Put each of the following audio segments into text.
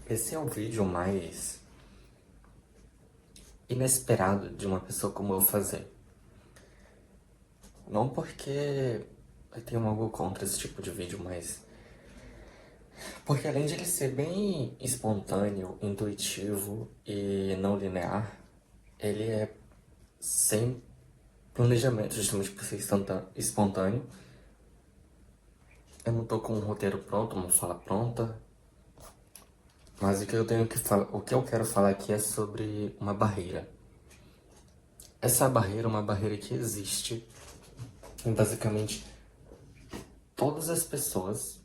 Esse é o vídeo mais inesperado de uma pessoa como eu fazer. Não porque eu tenho algo contra esse tipo de vídeo, mas porque além de ele ser bem espontâneo, intuitivo e não linear, ele é sem planejamento, justamente por ser espontâneo. Eu não tô com um roteiro pronto, uma fala pronta, mas o que eu tenho que falar, o que eu quero falar aqui é sobre uma barreira. Essa barreira é uma barreira que existe em basicamente todas as pessoas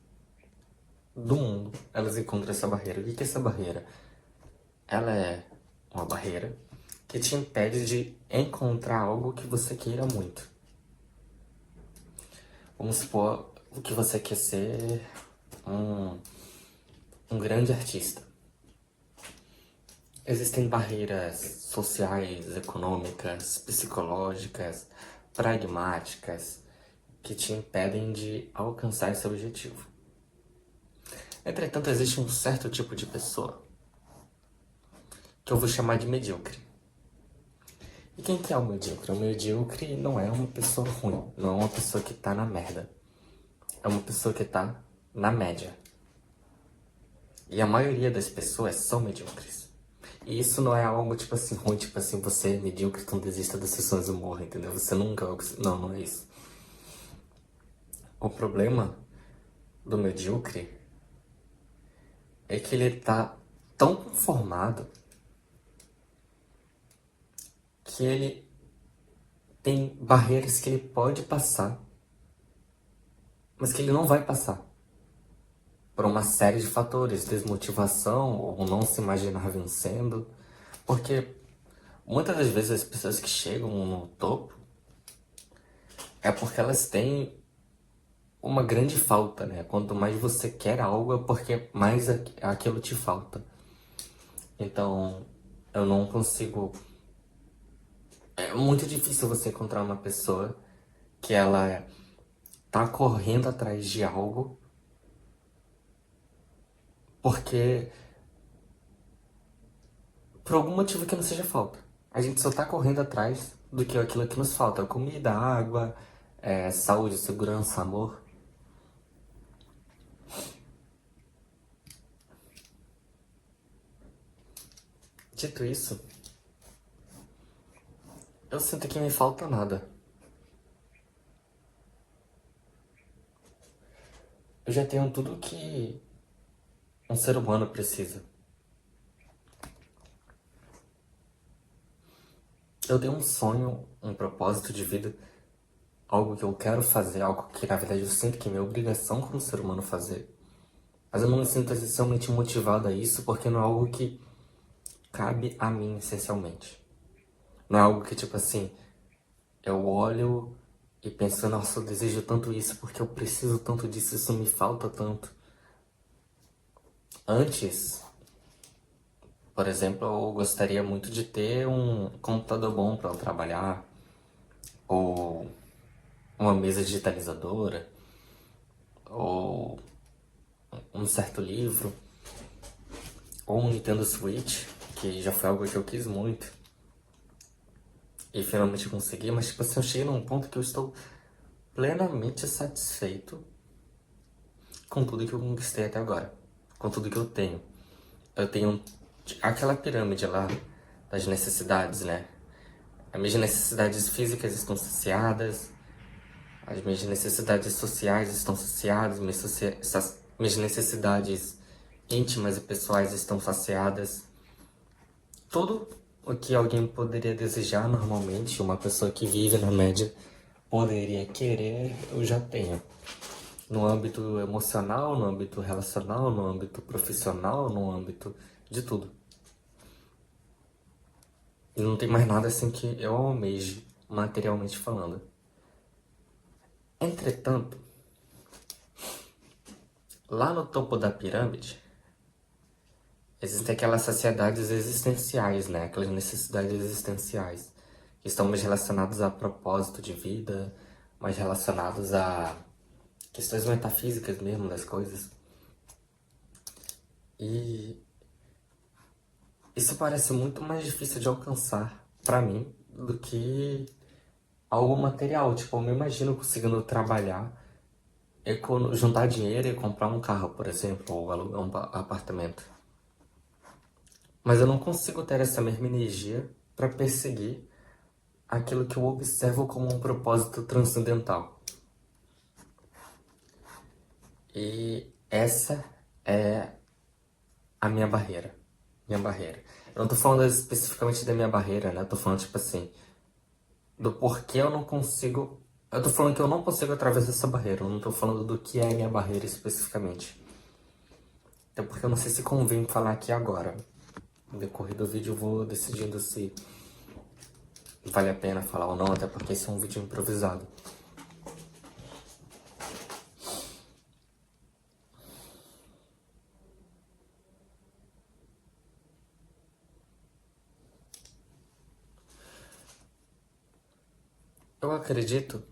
do mundo, elas encontram essa barreira. O que é essa barreira? Ela é uma barreira que te impede de encontrar algo que você queira muito. Vamos supor que você quer ser um grande artista. Existem barreiras sociais, econômicas, psicológicas, pragmáticas que te impedem de alcançar esse objetivo. Entretanto, existe um certo tipo de pessoa que eu vou chamar de medíocre. E quem que é o medíocre? O medíocre não é uma pessoa ruim, não é uma pessoa que tá na merda. É uma pessoa que tá na média. E a maioria das pessoas são medíocres. E isso não é algo tipo assim ruim, tipo assim, você é medíocre, então desista das sessões de humor, entendeu? Você nunca... Não, não é isso. O problema do medíocre é que ele tá tão conformado que ele tem barreiras que ele pode passar, mas que ele não vai passar. Por uma série de fatores, desmotivação ou não se imaginar vencendo. Porque muitas das vezes as pessoas que chegam no topo é porque elas têm uma grande falta, né? Quanto mais você quer algo é porque mais aquilo te falta. Então, eu não consigo... É muito difícil você encontrar uma pessoa que ela tá correndo atrás de algo porque por algum motivo que não seja falta. A gente só tá correndo atrás do que aquilo que nos falta. Comida, água, saúde, segurança, amor. Dito isso, eu sinto que me falta nada. Eu já tenho tudo que um ser humano precisa. Eu tenho um sonho, um propósito de vida, algo que eu quero fazer, algo que na verdade eu sinto que é minha obrigação como ser humano fazer. Mas eu não me sinto essencialmente motivado a isso porque não é algo que cabe a mim essencialmente. Não é algo que tipo assim, eu olho e penso, nossa, eu desejo tanto isso porque eu preciso tanto disso, isso me falta tanto. Antes, por exemplo, eu gostaria muito de ter um computador bom para eu trabalhar, ou uma mesa digitalizadora, ou um certo livro, ou um Nintendo Switch, que já foi algo que eu quis muito. E finalmente consegui, mas tipo assim, eu cheguei num ponto que eu estou plenamente satisfeito com tudo que eu conquistei até agora, com tudo que eu tenho. Eu tenho aquela pirâmide lá das necessidades, né? As minhas necessidades físicas estão saciadas, as minhas necessidades sociais estão saciadas, minhas necessidades íntimas e pessoais estão saciadas. Tudo o que alguém poderia desejar normalmente, uma pessoa que vive na média poderia querer, eu já tenho. No âmbito emocional, no âmbito relacional, no âmbito profissional, no âmbito de tudo. E não tem mais nada assim que eu almeje, materialmente falando. Entretanto, lá no topo da pirâmide, existem aquelas saciedades existenciais, né? Aquelas necessidades existenciais, que estão mais relacionadas a propósito de vida, mais relacionados a questões metafísicas mesmo das coisas. E Isso parece muito mais difícil de alcançar pra mim do que algo material. Tipo, eu me imagino conseguindo trabalhar, juntar dinheiro e comprar um carro, por exemplo, ou alugar um apartamento. Mas eu não consigo ter essa mesma energia para perseguir aquilo que eu observo como um propósito transcendental. E essa é a minha barreira. Minha barreira. Eu não tô falando especificamente da minha barreira, né? Eu tô falando, tipo assim, do porquê eu não consigo. Eu tô falando que eu não consigo atravessar essa barreira. Eu não tô falando do que é a minha barreira especificamente. Até porque eu não sei se convém falar aqui agora. No decorrer do vídeo eu vou decidindo se vale a pena falar ou não, até porque esse é um vídeo improvisado. Eu acredito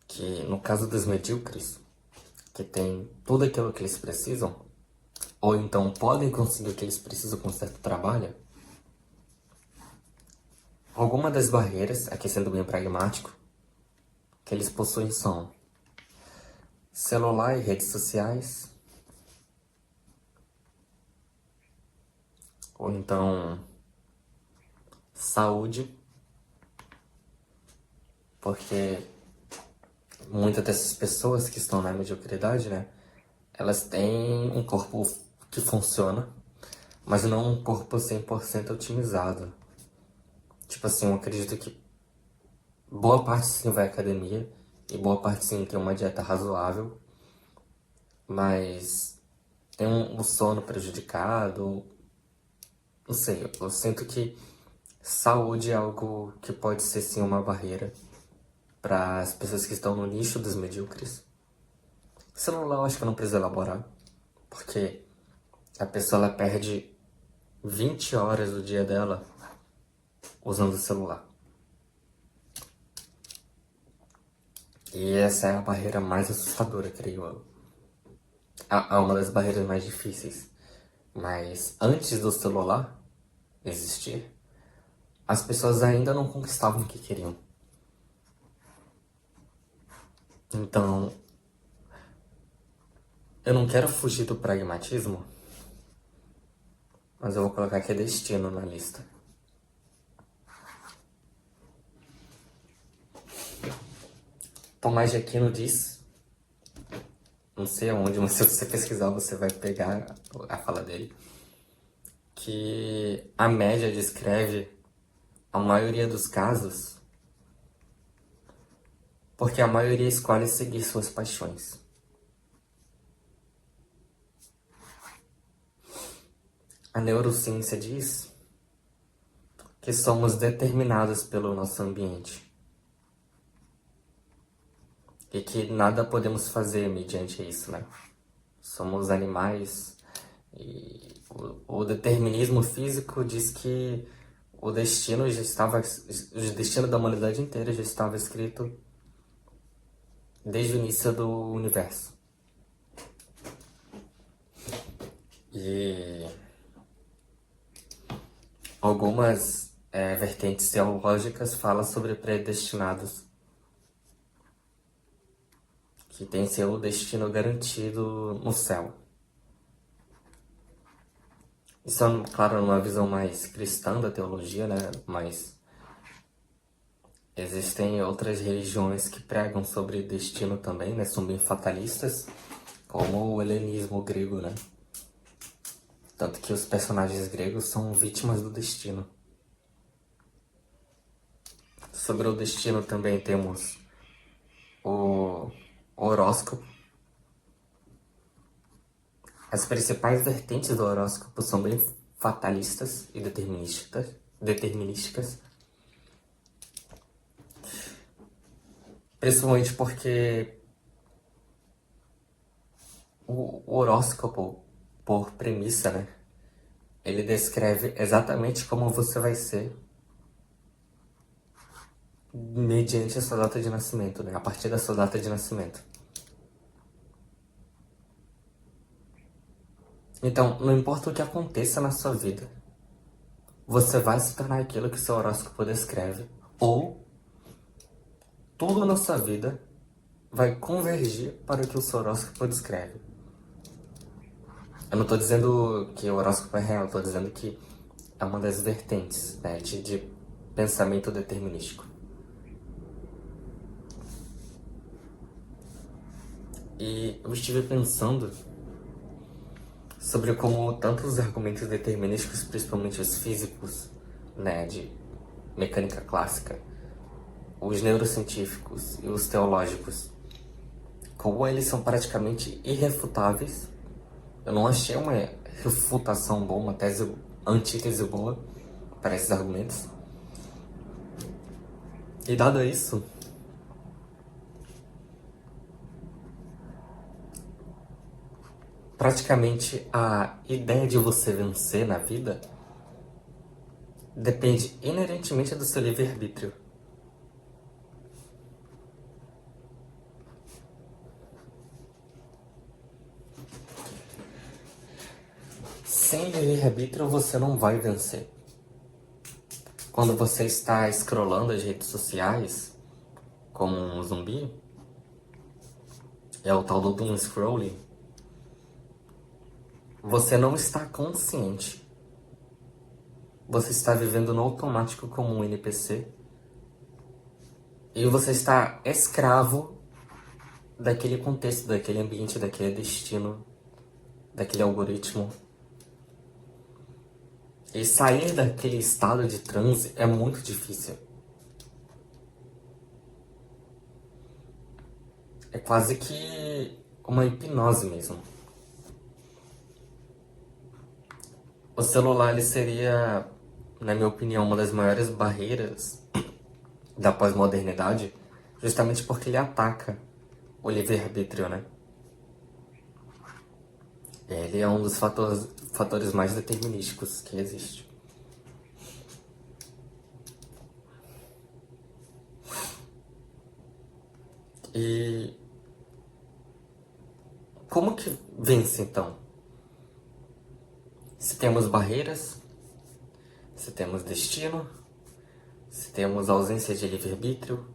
que no caso dos medíocres, que tem tudo aquilo que eles precisam, ou então podem conseguir o que eles precisam com certo trabalho, alguma das barreiras, aqui sendo bem pragmático, que eles possuem são celular e redes sociais, ou então saúde, porque muitas dessas pessoas que estão na mediocridade, né, elas têm um corpo que funciona, mas não um corpo 100% otimizado. Tipo assim, eu acredito que boa parte sim vai à academia, e boa parte sim tem uma dieta razoável, mas tem um sono prejudicado, não sei, eu sinto que saúde é algo que pode ser sim uma barreira para as pessoas que estão no nicho dos medíocres. Celular eu acho que eu não preciso elaborar, porque a pessoa ela perde 20 horas do dia dela usando o celular. E essa é a barreira mais assustadora, creio eu. É uma das barreiras mais difíceis. Mas antes do celular existir, as pessoas ainda não conquistavam o que queriam. Então, eu não quero fugir do pragmatismo, mas eu vou colocar aqui destino na lista. Tomás de Aquino diz, não sei aonde, mas se você pesquisar você vai pegar a fala dele, que a média descreve a maioria dos casos porque a maioria escolhe seguir suas paixões. A neurociência diz que somos determinados pelo nosso ambiente e que nada podemos fazer mediante isso, né? Somos animais e o determinismo físico diz que o destino da humanidade inteira já estava escrito desde o início do universo. E algumas vertentes teológicas falam sobre predestinados, que tem seu destino garantido no céu. Isso é, claro, numa visão mais cristã da teologia, né? Mas existem outras religiões que pregam sobre destino também, né? São bem fatalistas, como o helenismo grego, né? Tanto que os personagens gregos são vítimas do destino. Sobre o destino também temos o horóscopo. As principais vertentes do horóscopo são bem fatalistas e determinísticas. Principalmente porque o horóscopo, por premissa, né? Ele descreve exatamente como você vai ser mediante a sua data de nascimento, né? A partir da sua data de nascimento. Então, não importa o que aconteça na sua vida, você vai se tornar aquilo que seu horóscopo descreve. Ou tudo na sua vida vai convergir para o que o seu horóscopo descreve. Eu não estou dizendo que o horóscopo é real, estou dizendo que é uma das vertentes, né, de pensamento determinístico. E eu estive pensando sobre como tantos argumentos determinísticos, principalmente os físicos, né, de mecânica clássica, os neurocientíficos e os teológicos, como eles são praticamente irrefutáveis. Eu não achei uma refutação boa, uma tese, antítese boa para esses argumentos. E dado isso, praticamente a ideia de você vencer na vida depende inerentemente do seu livre-arbítrio. Sem livre-arbítrio você não vai vencer. Quando você está scrollando as redes sociais como um zumbi, é o tal do doom scrolling, você não está consciente. Você está vivendo no automático como um NPC. E você está escravo daquele contexto, daquele ambiente, daquele destino, daquele algoritmo. E sair daquele estado de transe é muito difícil. É quase que uma hipnose mesmo. O celular ele seria, na minha opinião, uma das maiores barreiras da pós-modernidade, justamente porque ele ataca o livre-arbítrio, né? Ele é um dos fatores mais determinísticos que existe. E como que vence então? Se temos barreiras, se temos destino, se temos ausência de livre-arbítrio,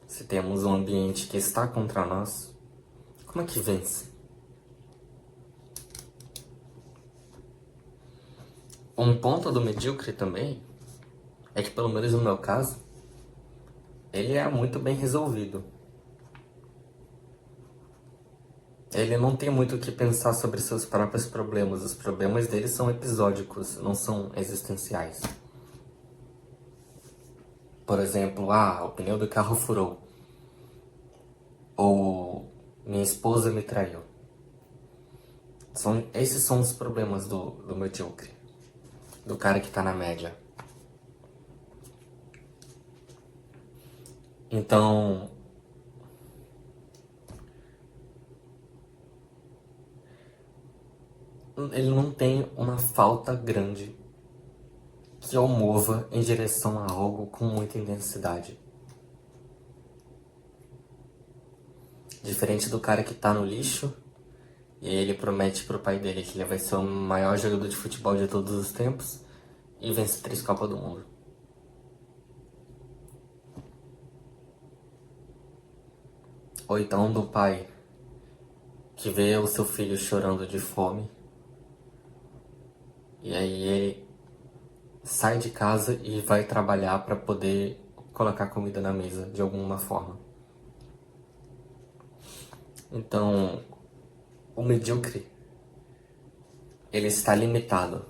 se temos um ambiente que está contra nós, como é que vence? Um ponto do medíocre também é que, pelo menos no meu caso, ele é muito bem resolvido. Ele não tem muito o que pensar sobre seus próprios problemas. Os problemas dele são episódicos, não são existenciais. Por exemplo, o pneu do carro furou. Ou minha esposa me traiu. Esses são os problemas do medíocre. Do cara que tá na média. Então, ele não tem uma falta grande que o mova em direção a algo com muita intensidade. Diferente do cara que tá no lixo e ele promete pro pai dele que ele vai ser o maior jogador de futebol de todos os tempos e vence 3 Copas do Mundo. Ou então do pai que vê o seu filho chorando de fome e aí ele sai de casa e vai trabalhar para poder colocar comida na mesa de alguma forma. Então, o medíocre, ele está limitado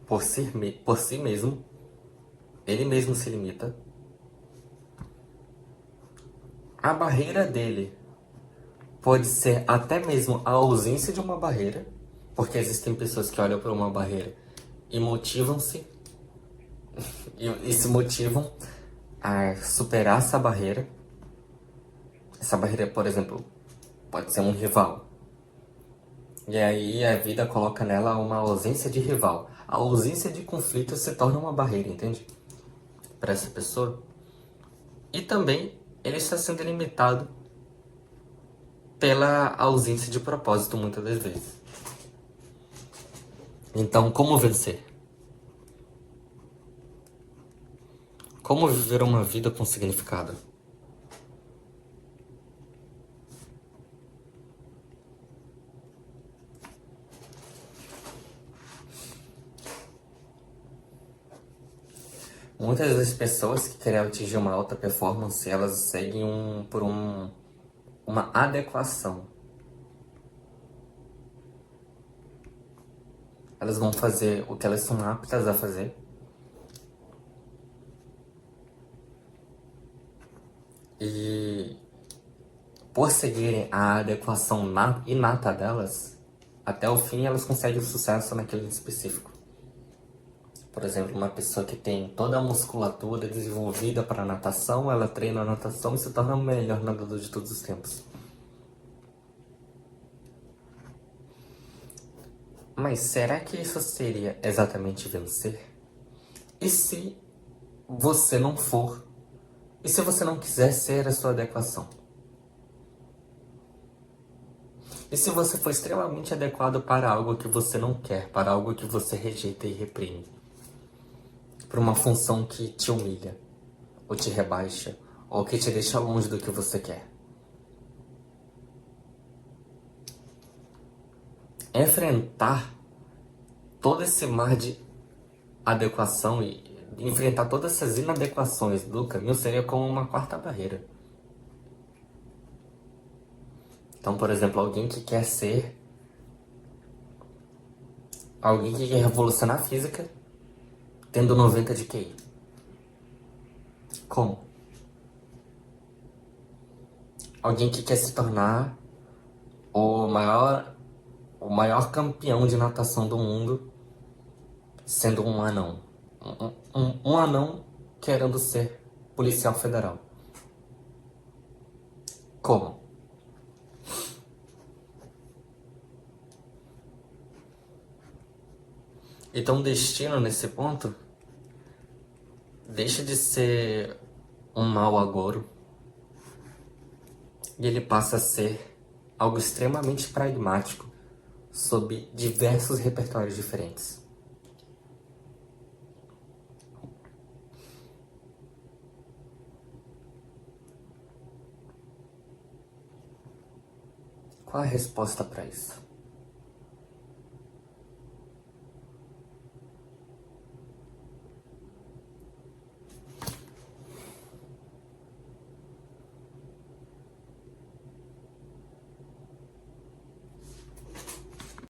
por si mesmo, ele mesmo se limita. A barreira dele pode ser até mesmo a ausência de uma barreira, porque existem pessoas que olham para uma barreira e motivam-se, e se motivam a superar essa barreira. Essa barreira, por exemplo, pode ser um rival. E aí a vida coloca nela uma ausência de rival. A ausência de conflito se torna uma barreira, entende? Para essa pessoa. E também ele está sendo limitado pela ausência de propósito muitas das vezes. Então, como vencer? Como viver uma vida com significado? Muitas das pessoas que querem atingir uma alta performance, elas seguem uma adequação. Elas vão fazer o que elas são aptas a fazer. E por seguirem a adequação inata delas, até o fim elas conseguem sucesso naquilo em específico. Por exemplo, uma pessoa que tem toda a musculatura desenvolvida para natação, ela treina a natação e se torna o melhor nadador de todos os tempos. Mas será que isso seria exatamente vencer? E se você não for? E se você não quiser ser a sua adequação? E se você for extremamente adequado para algo que você não quer, para algo que você rejeita e reprime? Para uma função que te humilha, ou te rebaixa, ou que te deixa longe do que você quer? Enfrentar todo esse mar de adequação e enfrentar todas essas inadequações do caminho seria como uma quarta barreira. Então, por exemplo, alguém que quer revolucionar a física, tendo 90 de QI. Como? Alguém que quer se tornar o maior campeão de natação do mundo, sendo um anão. Um anão querendo ser policial federal. Como? Então o destino nesse ponto deixa de ser um mau agouro e ele passa a ser algo extremamente pragmático sob diversos repertórios diferentes. Qual a resposta para isso?